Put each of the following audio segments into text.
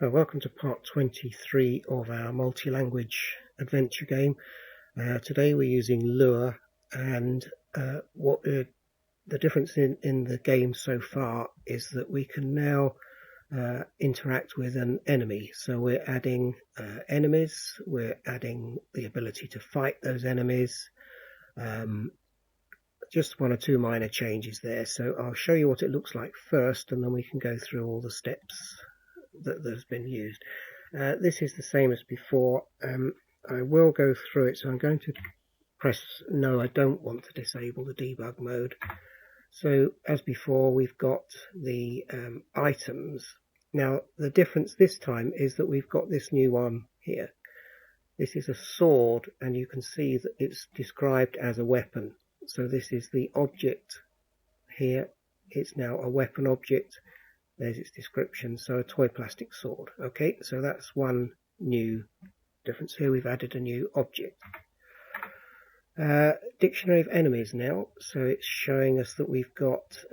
Welcome to part 23 of our multi-language adventure game. Today we're using Lua, and what the difference in the game so far is that we can now interact with an enemy. So we're adding enemies, we're adding the ability to fight those enemies, just one or two minor changes there. So I'll show you what it looks like first, and then we can go through all the steps that's been used. This is the same as before. I will go through it, so I'm going to press no, I don't want to disable the debug mode. So as before, we've got the items. Now the difference this time is that we've got this new one here. This is a sword, and you can see that it's described as a weapon. So this is the object here. It's now a weapon object. There's its description, so a toy plastic sword. Okay, so that's one new difference here. We've added a new object. Dictionary of enemies now. So it's showing us that we've got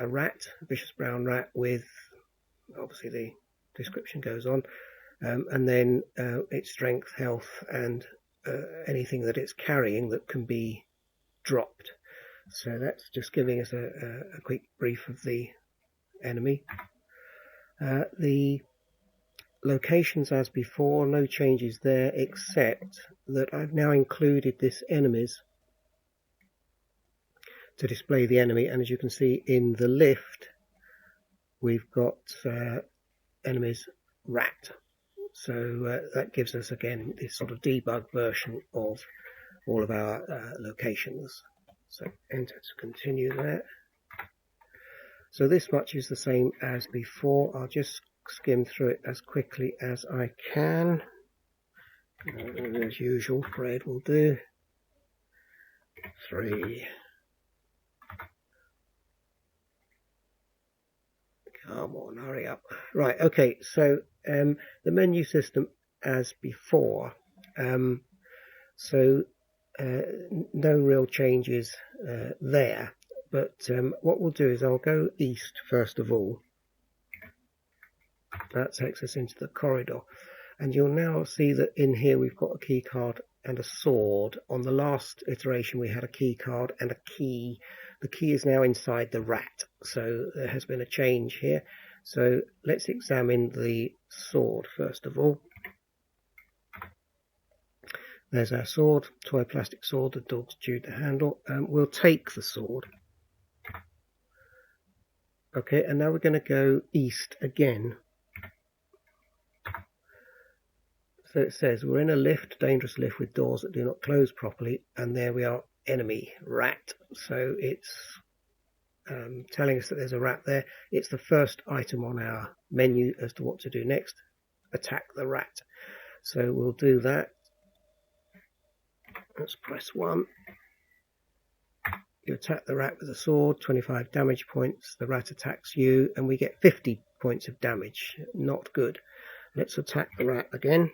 a rat, a vicious brown rat, with obviously the description goes on, and then its strength, health, and anything that it's carrying that can be dropped. So that's just giving us a quick brief of the enemy. The locations as before, no changes there, except that I've now included this enemies to display the enemy, and as you can see in the lift we've got enemies rat. So that gives us again this sort of debug version of all of our locations. So enter to continue there. So this much is the same as before. I'll just skim through it as quickly as I can. As usual, Fred will do. 3. Come on, hurry up. Right, okay, so the menu system as before. No real changes there. But what we'll do is I'll go east first of all. That takes us into the corridor. And you'll now see that in here we've got a key card and a sword. On the last iteration we had a key card and a key. The key is now inside the rat. So there has been a change here. So let's examine the sword first of all. There's our sword, toy plastic sword, the dog's chewed the handle. We'll take the sword. Okay, and now we're going to go east again. So it says we're in a lift, dangerous lift with doors that do not close properly, and there we are, enemy, rat. So it's telling us that there's a rat there. It's the first item on our menu as to what to do next. Attack the rat. So we'll do that. Let's press 1. You attack the rat with a sword, 25 damage points. The rat attacks you, and we get 50 points of damage. Not good. Let's attack the rat again.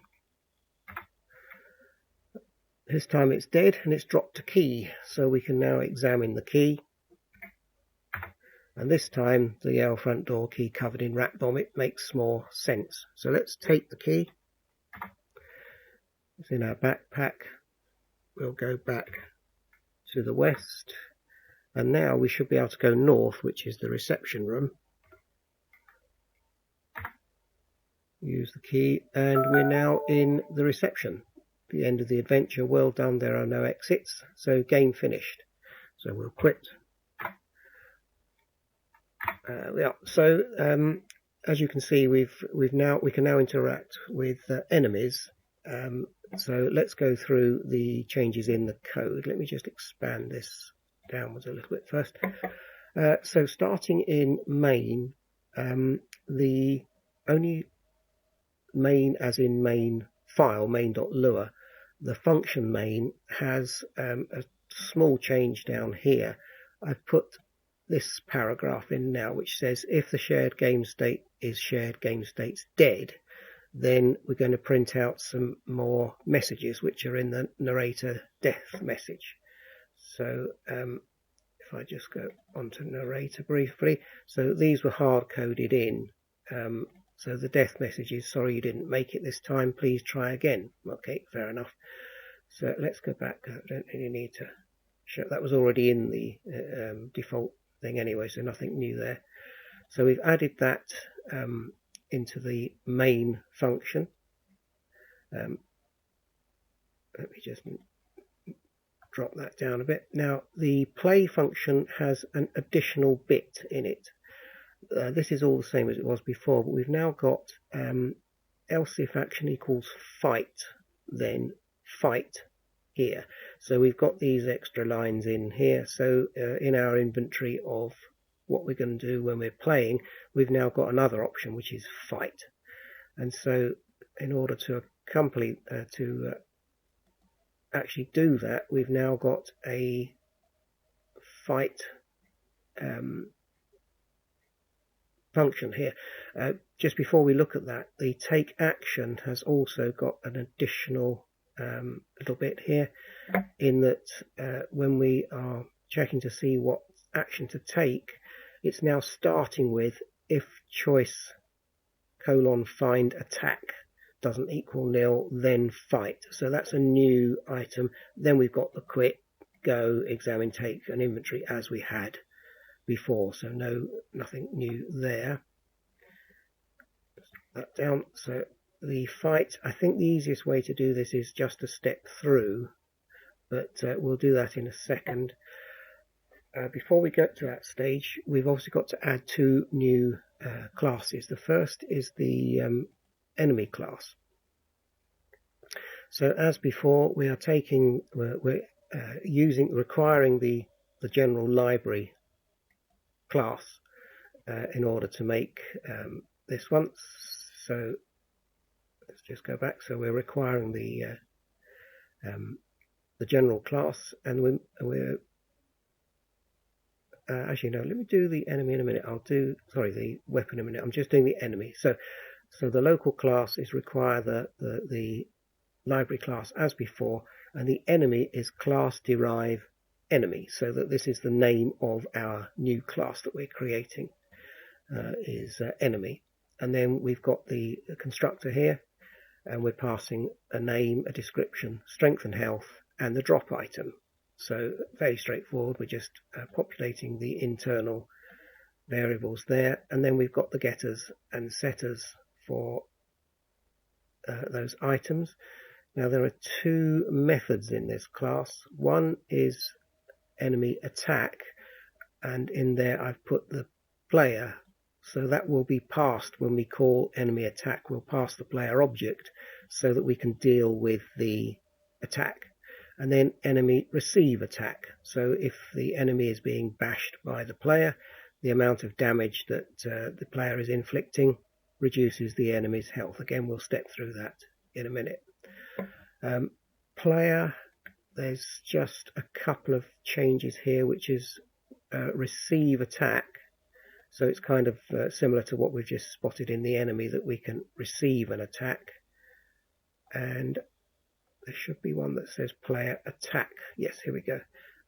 This time it's dead, and it's dropped a key. So we can now examine the key. And this time, the Yale front door key covered in rat vomit makes more sense. So let's take the key. It's in our backpack. We'll go back to the west. And now we should be able to go north, which is the reception room. Use the key, and we're now in the reception. The end of the adventure. Well done, there are no exits. So game finished. So we'll quit. So as you can see, we can now interact with enemies. So let's go through the changes in the code. Let me just expand this downwards a little bit first. So starting in main, the only main as in main file, main.lua, the function main has a small change down here. I've put this paragraph in now which says if the shared game state is shared game states dead, then we're going to print out some more messages which are in the narrator death message. So if I just go onto narrator briefly, so these were hard coded in So the death message is, sorry you didn't make it this time, please try again. Okay, fair enough. So let's go back. I don't really need to show, that was already in the default thing anyway, so nothing new there. So we've added that into the main function. Let me just drop that down a bit. Now the play function has an additional bit in it. This is all the same as it was before, but we've now got else if action equals fight, then fight here. So we've got these extra lines in here. So in our inventory of what we're going to do when we're playing, we've now got another option, which is fight. And so in order to accompany actually do that, we've now got a fight function here. Just before we look at that, the take action has also got an additional little bit here, in that when we are checking to see what action to take, it's now starting with if choice : find attack doesn't equal nil, then fight. So that's a new item. Then we've got the quit, go, examine, take, and inventory as we had before. So nothing new there. Put that down. So the fight, I think the easiest way to do this is just to step through, but we'll do that in a second. Before we get to that stage, we've also got to add two new classes. The first is the enemy class. So as before, we are requiring the general library class in order to make this one. So let's just go back. So we're requiring the general class, and we're actually no. Let me do the enemy in a minute. The weapon in a minute. I'm just doing the enemy. So the local class is require the library class as before, and the enemy is class derive enemy. So that this is the name of our new class that we're creating, is enemy. And then we've got the constructor here, and we're passing a name, a description, strength and health, and the drop item. So very straightforward. We're just populating the internal variables there, and then we've got the getters and setters for those items. Now there are two methods in this class. One is enemy attack, and in there I've put the player, so that will be passed when we call enemy attack. We'll pass the player object so that we can deal with the attack. And then enemy receive attack. So if the enemy is being bashed by the player, the amount of damage that the player is inflicting reduces the enemy's health. Again, we'll step through that in a minute. Player, there's just a couple of changes here, which is receive attack. So it's kind of similar to what we've just spotted in the enemy, that we can receive an attack. And there should be one that says player attack. Yes, here we go.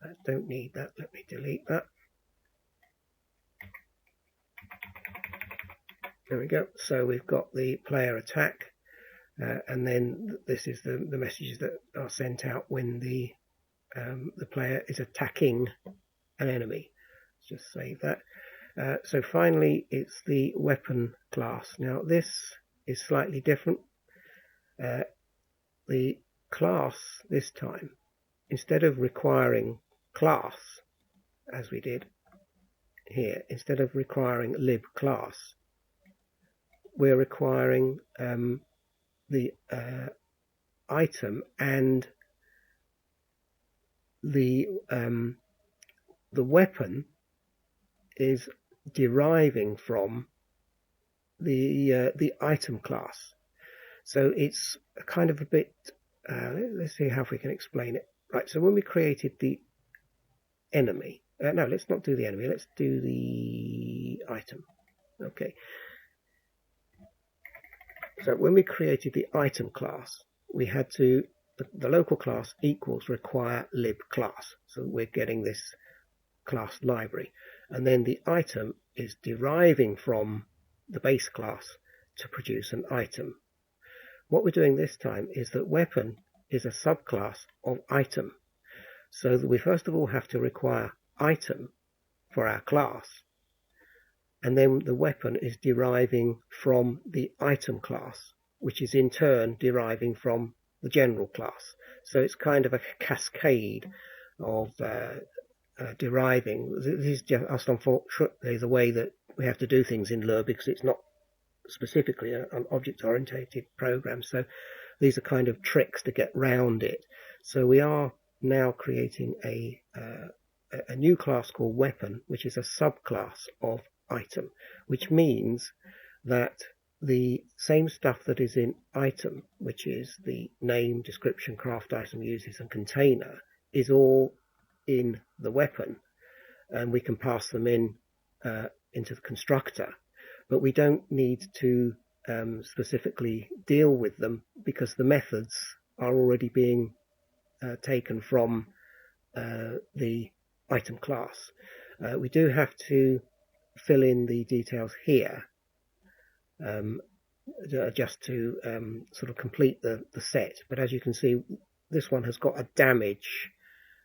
I don't need that. Let me delete that. There we go. So we've got the player attack, and then this is the messages that are sent out when the player is attacking an enemy. Let's just save that. So finally, it's the weapon class. Now this is slightly different. The class this time, instead of requiring class as we did here, instead of requiring lib class, we're requiring the item and the weapon is deriving from the item class. So it's a kind of a bit, let's see how we can explain it. Right, so when we created the enemy, no, let's not do the enemy, let's do the item. Okay. So when we created the item class, we had to, the local class equals require lib class. So we're getting this class library. And then the item is deriving from the base class to produce an item. What we're doing this time is that weapon is a subclass of item. So that we first of all have to require item for our class, and then the weapon is deriving from the item class, which is in turn deriving from the general class. So it's kind of a cascade of deriving. This is just unfortunately the way that we have to do things in Lua, because it's not specifically an object-oriented program. So these are kind of tricks to get round it. So we are now creating a new class called weapon, which is a subclass of item, which means that the same stuff that is in item, which is the name, description, craft item, uses, and container, is all in the weapon, and we can pass them in into the constructor, but we don't need to specifically deal with them, because the methods are already being taken from the item class. We do have to fill in the details here just to sort of complete the set, but as you can see, this one has got a damage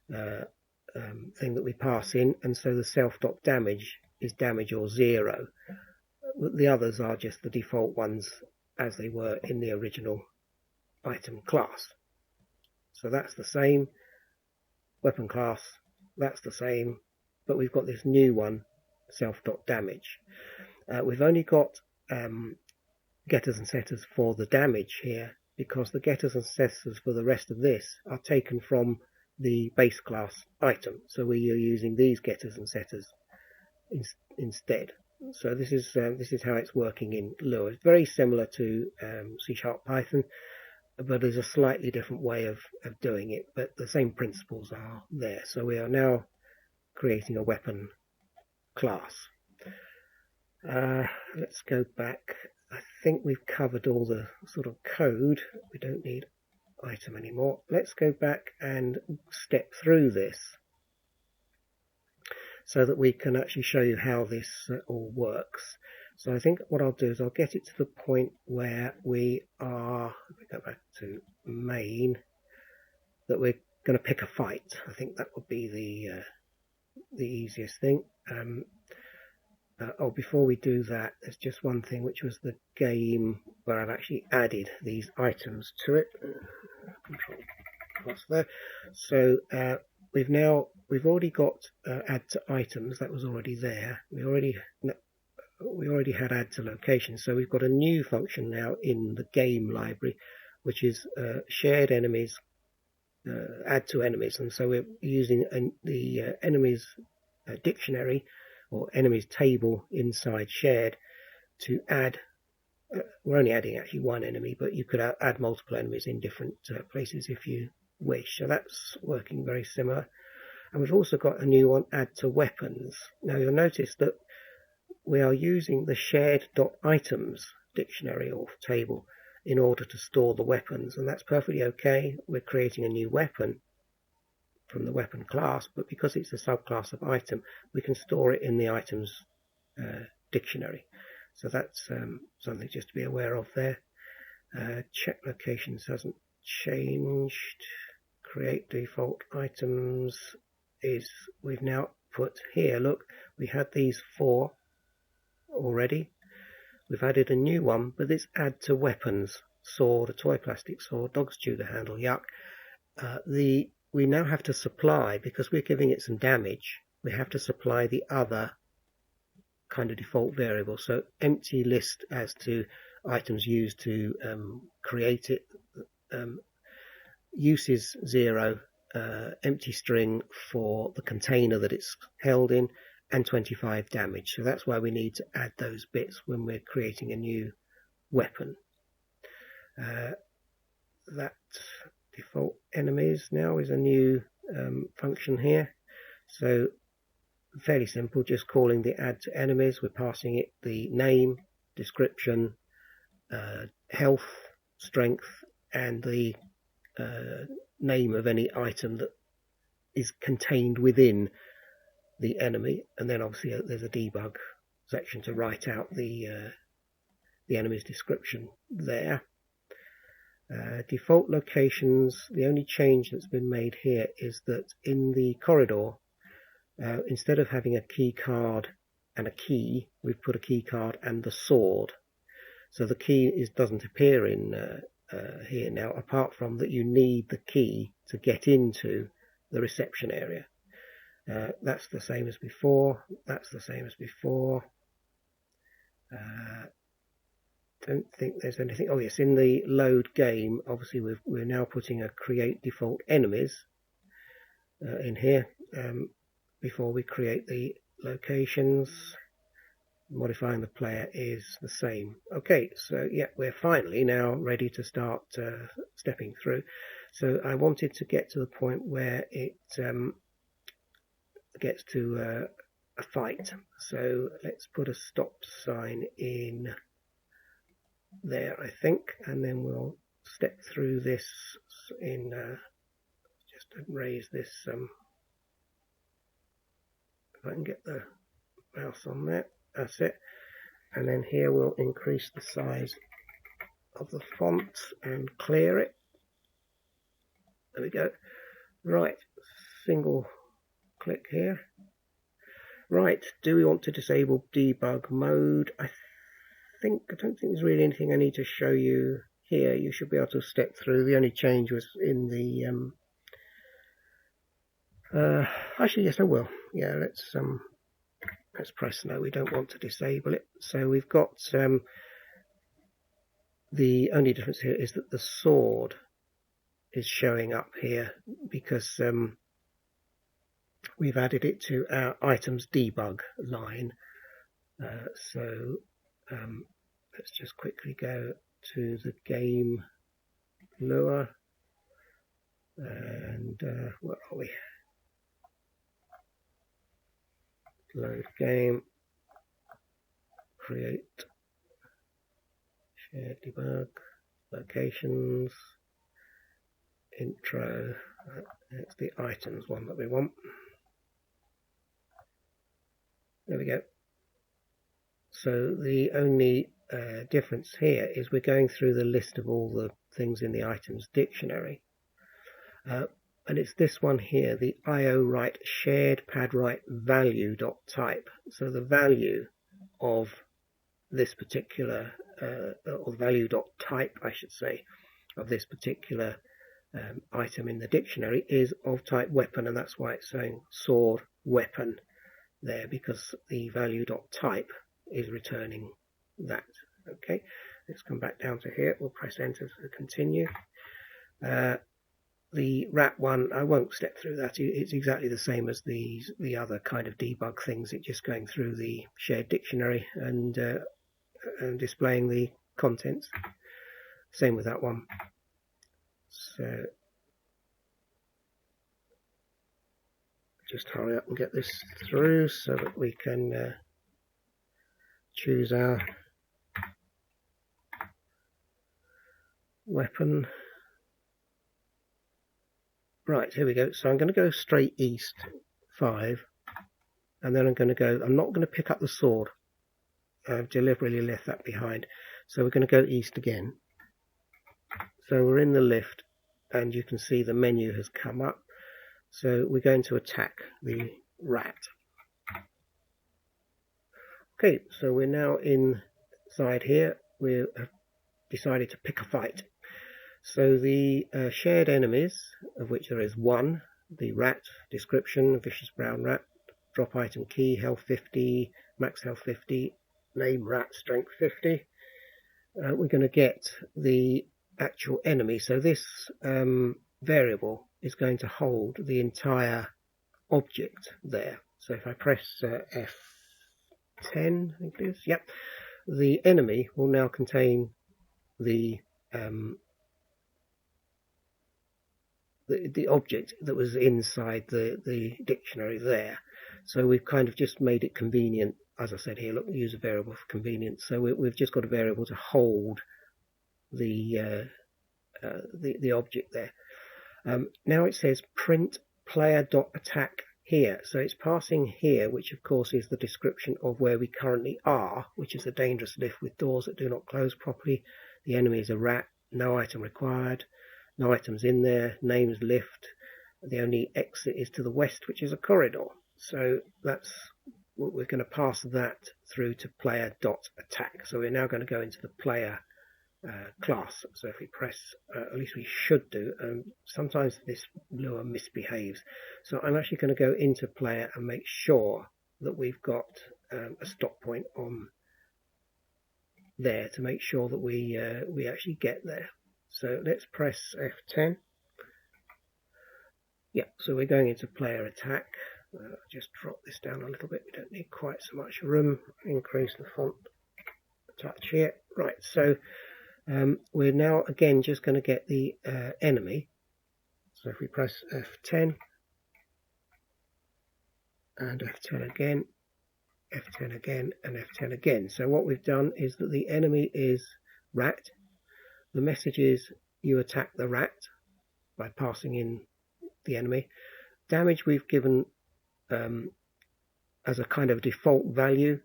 thing that we pass in, and so the self.damage is damage or 0. The others are just the default ones as they were in the original item class. So that's the same. Weapon class, that's the same, but we've got this new one, self.damage. We've only got getters and setters for the damage here, because the getters and setters for the rest of this are taken from the base class item. So we are using these getters and setters instead. So this is how it's working in Lua. It's very similar to C# Python, but there's a slightly different way of doing it, but the same principles are there. So we are now creating a weapon class. Let's go back. I think we've covered all the sort of code. We don't need item anymore. Let's go back and step through this so that we can actually show you how this all works. So I think what I'll do is I'll get it to the point where we are, let me go back to main, that we're going to pick a fight. I think that would be the easiest thing. Before we do that, there's just one thing, which was the game where I've actually added these items to it. Control plus there. So we've already got add to items. That was already there. We already had add to location. So we've got a new function now in the game library, which is shared enemies, add to enemies. And so we're using the enemies dictionary or enemies table inside shared to add. We're only adding actually one enemy, but you could add multiple enemies in different places if you wish. So that's working very similar. And we've also got a new one, add to weapons. Now you'll notice that we are using the shared.items dictionary or table in order to store the weapons, and that's perfectly okay. We're creating a new weapon from the weapon class, but because it's a subclass of item, we can store it in the items dictionary. So that's something just to be aware of there. Check locations hasn't changed. Create default items is, we've now put here, look, we had these 4 already. We've added a new one, but it's add to weapons. Sword, a toy plastic sword, dog's Tudor handle, yuck. We now have to supply, because we're giving it some damage, we have to supply the other kind of default variable. So empty list as to items used to create it. Use is 0, empty string for the container that it's held in, and 25 damage. So that's why we need to add those bits when we're creating a new weapon. That default enemies now is a new function here. So fairly simple, just calling the add to enemies. We're passing it the name, description, health, strength, and the name of any item that is contained within the enemy, and then obviously there's a debug section to write out the the enemy's description there. Default locations, the only change that's been made here is that in the corridor, instead of having a key card and a key, we've put a key card and the sword. So the key doesn't appear in here now, apart from that you need the key to get into the reception area. That's the same as before. That's the same as before. Don't think there's anything. Oh yes, in the load game, obviously we're now putting a create default enemies in here before we create the locations. Modifying the player is the same. Okay, so yeah, we're finally now ready to start stepping through. So I wanted to get to the point where it gets to a fight. So let's put a stop sign in there, I think, and then we'll step through this in just to raise this if I can get the mouse on there. That's it. And then here we'll increase the size of the font and clear it. There we go. Right, single click here. Right, do we want to disable debug mode? I don't think there's really anything I need to show you here. You should be able to step through. The only change was in the actually yes I will. Yeah, let's press no. We don't want to disable it. So we've got the only difference here is that the sword is showing up here because we've added it to our items debug line. So let's just quickly go to the game lure and where are we? Load game, create, share debug, locations, intro. It's the items one that we want. There we go. So the only difference here is we're going through the list of all the things in the items dictionary. And it's this one here, the IO-write shared pad write value.type. So the value of this particular, or the value.type, I should say, of this particular item in the dictionary is of type weapon, and that's why it's saying sword weapon there, because the value.type is returning that. Okay, let's come back down to here. We'll press enter to continue. The rat one, I won't step through that. It's exactly the same as the other kind of debug things. It's just going through the shared dictionary and displaying the contents. Same with that one. So just hurry up and get this through so that we can choose our weapon. Right, here we go. So I'm going to go straight east 5, and then I'm going to go, I'm not going to pick up the sword. I've deliberately left that behind. So we're going to go east again. So we're in the lift, and you can see the menu has come up. So we're going to attack the rat. Okay, so we're now inside here. We have decided to pick a fight. So the shared enemies, of which there is one, the rat, description, vicious brown rat, drop item key, health 50, max health 50, name rat, strength 50. We're going to get the actual enemy. So this variable is going to hold the entire object there. So if I press F10, I think it is, yep, the enemy will now contain the object that was inside the dictionary there. So we've kind of just made it convenient. As I said here, look, use a variable for convenience. So we've just got a variable to hold the object there. Now it says print player.attack here. So it's passing here, which of course is the description of where we currently are, which is a dangerous lift with doors that do not close properly. The enemy is a rat, no item required, no items in there, name's lift. The only exit is to the west, which is a corridor. So that's what we're going to pass that through to player.attack. So we're now going to go into the player class. So if we press, at least we should do, sometimes this lure misbehaves. So I'm actually going to go into player and make sure that we've got a stop point on there to make sure that we actually get there. So let's press F10. Yeah, so we're going into player attack. Just drop this down a little bit. We don't need quite so much room. Increase the font a touch here. Right, so we're now again just going to get the enemy. So if we press F10 and F10 again, F10 again, and F10 again. So what we've done is that the enemy is rat. The message is you attack the rat by passing in the enemy. Damage we've given as a kind of default value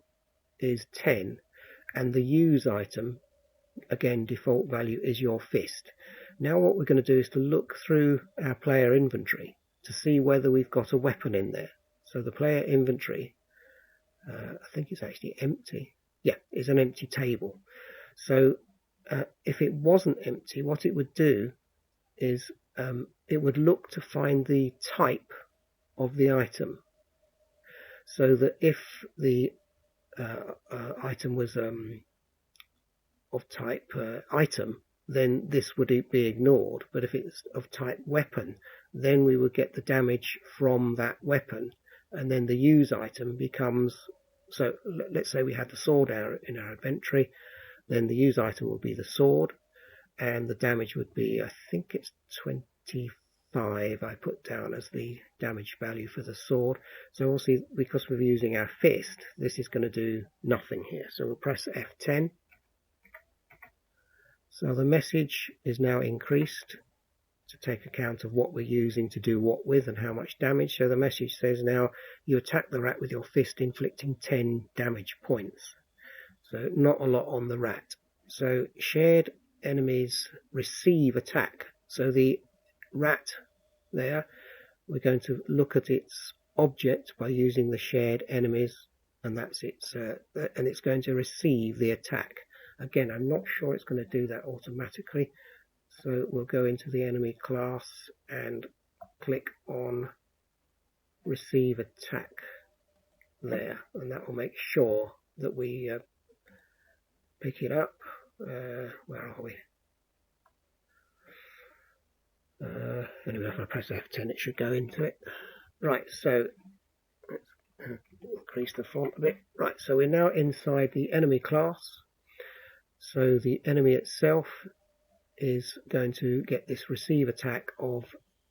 is 10, and the use item, again default value, is your fist. Now what we're going to do is to look through our player inventory to see whether we've got a weapon in there. So the player inventory, I think it's actually empty. Yeah, it's an empty table. So if it wasn't empty, what it would do is it would look to find the type of the item, so that if the item was of type item, then this would be ignored. But if it's of type weapon, then we would get the damage from that weapon, and then the use item becomes, so let's say we had the sword in our inventory, then the use item would be the sword, and the damage would be, I think it's 25 I put down as the damage value for the sword. So obviously, because we're using our fist, this is going to do nothing here. So we'll press F10. So the message is now increased to take account of what we're using to do what with and how much damage. So the message says now you attack the rat with your fist, inflicting 10 damage points. So not a lot on the rat. So shared enemies receive attack. So the rat there, we're going to look at its object by using the shared enemies, and that's its and it's going to receive the attack. Again, I'm not sure it's going to do that automatically, so we'll go into the enemy class and click on receive attack there, and that will make sure that we pick it up. Where are we? Anyway, if I press F10 it should go into it. Right, so let's increase the font a bit. Right, so we're now inside the enemy class. So the enemy itself is going to get this receive attack of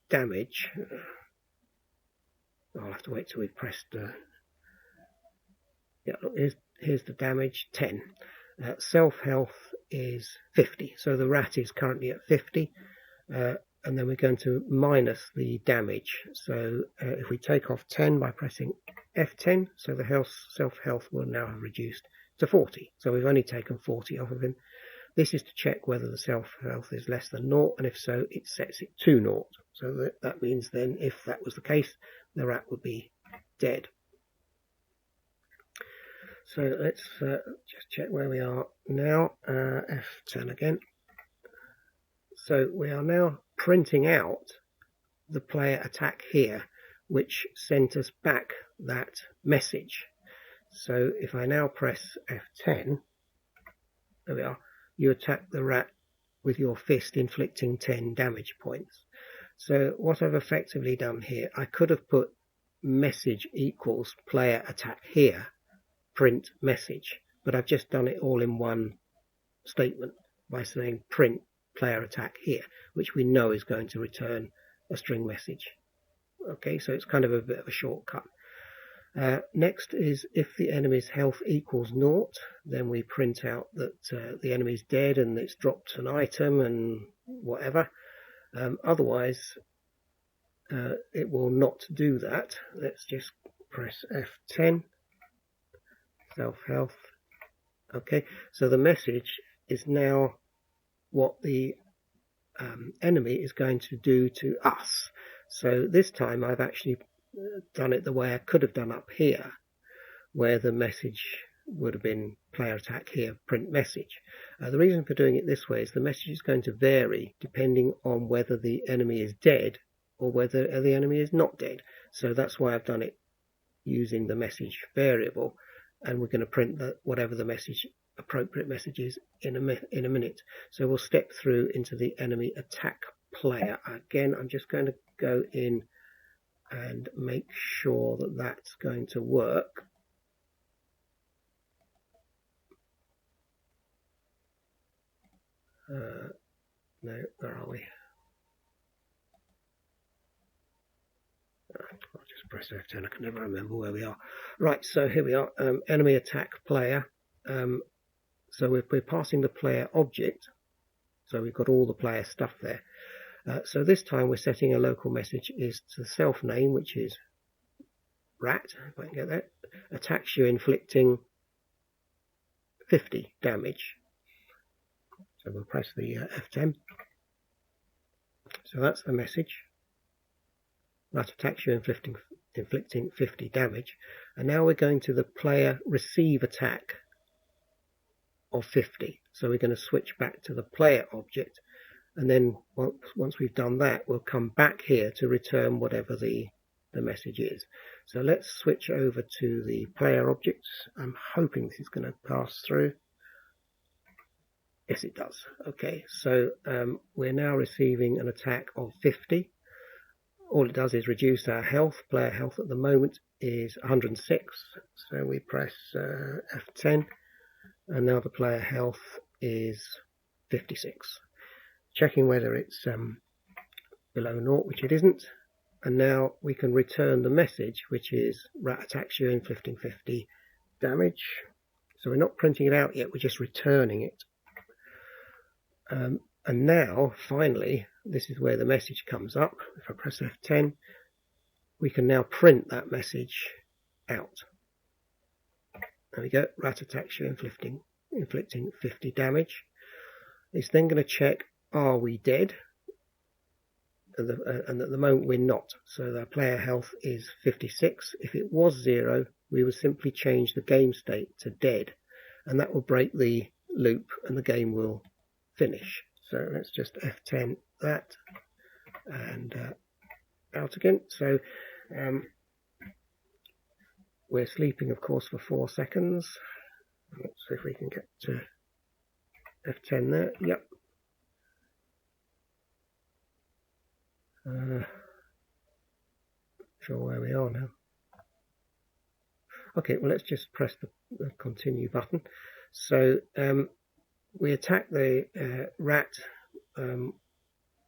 damage. I'll have to wait till we've pressed yeah, look, here's the damage, 10. Self-health is 50, so the rat is currently at 50, and then we're going to minus the damage. So if we take off 10 by pressing F10, so the self-health will now have reduced to 40. So we've only taken 40 off of him. This is to check whether the self-health is less than 0, and if so, it sets it to 0. So that means then, if that was the case, the rat would be dead. So let's just check where we are now. F10 again. So we are now printing out the player attack here, which sent us back that message. So if I now press F10, there we are, you attack the rat with your fist, inflicting 10 damage points. So what I've effectively done here, I could have put message equals player attack here, print message, but I've just done it all in one statement by saying print player attack here, which we know is going to return a string message. Okay, so it's kind of a bit of a shortcut. Next is if the enemy's health equals 0, then we print out that the enemy's dead and it's dropped an item and whatever. Otherwise, it will not do that. Let's just press F10, self-health. Okay, so the message is now what the enemy is going to do to us. So this time I've actually done it the way I could have done up here, where the message would have been player attack here, print message. The reason for doing it this way is the message is going to vary depending on whether the enemy is dead or whether the enemy is not dead. So that's why I've done it using the message variable, and we're going to print whatever the appropriate message is in a minute. So we'll step through into the enemy attack player. Again, I'm just going to go in and make sure that that's going to work. No, where are we? I'll just press F10, I can never remember where we are. Right, so here we are, enemy attack player. So we're passing the player object, so we've got all the player stuff there. So this time we're setting a local message is to the self name, which is rat, if I can get that, attacks you inflicting 50 damage. So we'll press the F10. So that's the message. That attacks you inflicting 50 damage. And now we're going to the player receive attack of 50. So we're going to switch back to the player object. And then once we've done that, we'll come back here to return whatever the message is. So let's switch over to the player objects. I'm hoping this is going to pass through. Yes, it does. Okay, so we're now receiving an attack of 50. All it does is reduce our health. Player health at the moment is 106. So we press F10, and now the player health is 56. Checking whether it's below 0, which it isn't. And now we can return the message, which is rat attacks you inflicting 50 damage. So we're not printing it out yet, we're just returning it. And now, finally, this is where the message comes up. If I press F10, we can now print that message out. There we go, rat attacks you inflicting 50 damage. It's then going to check, are we dead? And at the moment we're not. So the player health is 56. If it was 0, we would simply change the game state to dead. And that will break the loop and the game will finish. So let's just F10 that and out again. So we're sleeping, of course, for 4 seconds. Let's see if we can get to F10 there. Yep. Sure where we are now. Okay, well, let's just press the continue button. So we attack the rat.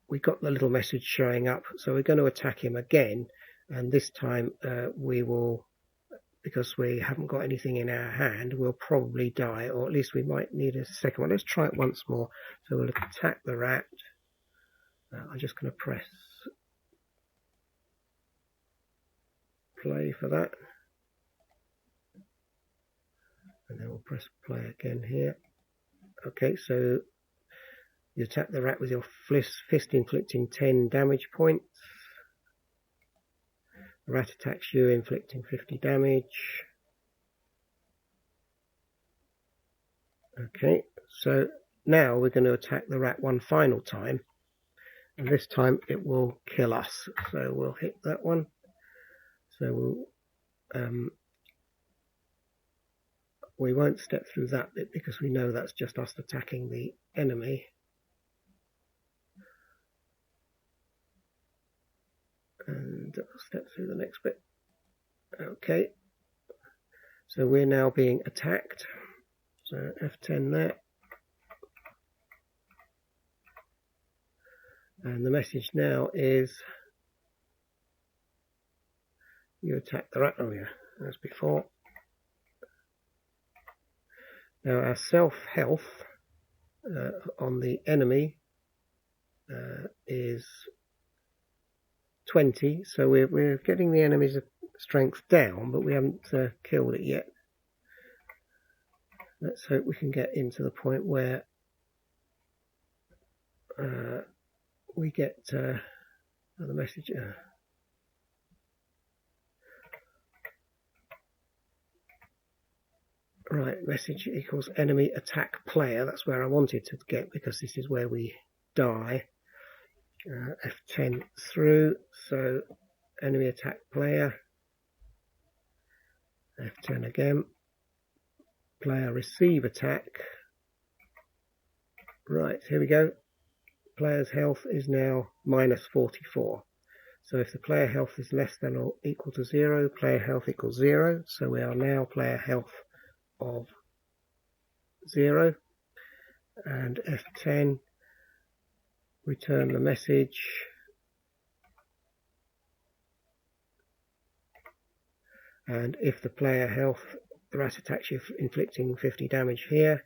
We got the little message showing up, so we're going to attack him again, and this time we will, because we haven't got anything in our hand, we'll probably die, or at least we might need a second one. Let's try it once more. So we'll attack the rat. I'm just going to press play for that, and then we'll press play again here. Okay, so you attack the rat with your fist inflicting 10 damage points. The rat attacks you inflicting 50 damage. Okay, so now we're going to attack the rat one final time, and this time it will kill us. So we'll hit that one. So we won't step through that bit because we know that's just us attacking the enemy. And I'll step through the next bit. Okay, so we're now being attacked. So F10 there. And the message now is you attack the rat. Oh yeah, as before. Now our self-health on the enemy is 20, so we're getting the enemy's strength down, but we haven't killed it yet. Let's hope we can get into the point where we get the message. Right, message equals enemy attack player. That's where I wanted to get, because this is where we die. F10 through, so enemy attack player. F10 again. Player receive attack. Right, here we go. Player's health is now minus 44. So if the player health is less than or equal to 0, player health equals 0. So we are now player health of 0. And F10, return the message. And if the player health, the rat attacks you, inflicting 50 damage here.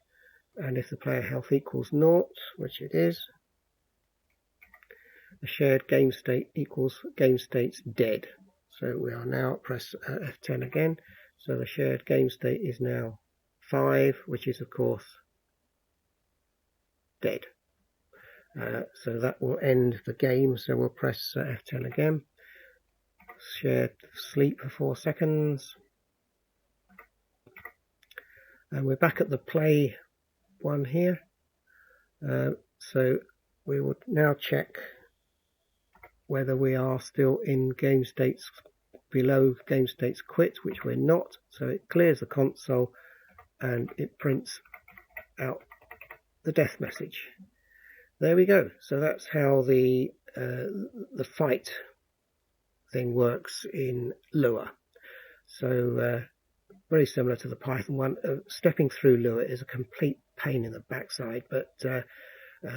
And if the player health equals 0, which it is, the shared game state equals game state's dead. So we are now, press F10 again. So the shared game state is now 5, which is of course dead. So that will end the game. So we'll press F10 again. Shared sleep for 4 seconds. And we're back at the play one here. So we would now check whether we are still in game states below game states quit, which we're not. So it clears the console and it prints out the death message. There we go. So that's how the fight thing works in Lua. So very similar to the Python one. Stepping through Lua is a complete pain in the backside, but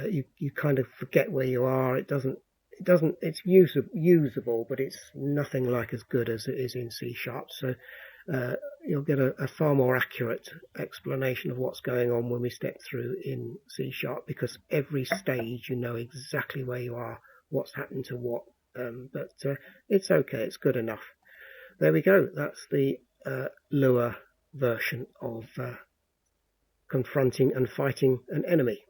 you kind of forget where you are. It's usable, but it's nothing like as good as it is in C#. So you'll get a far more accurate explanation of what's going on when we step through in C#, because every stage you know exactly where you are, what's happened to what. But it's okay, it's good enough. There we go. That's the Lua version of confronting and fighting an enemy.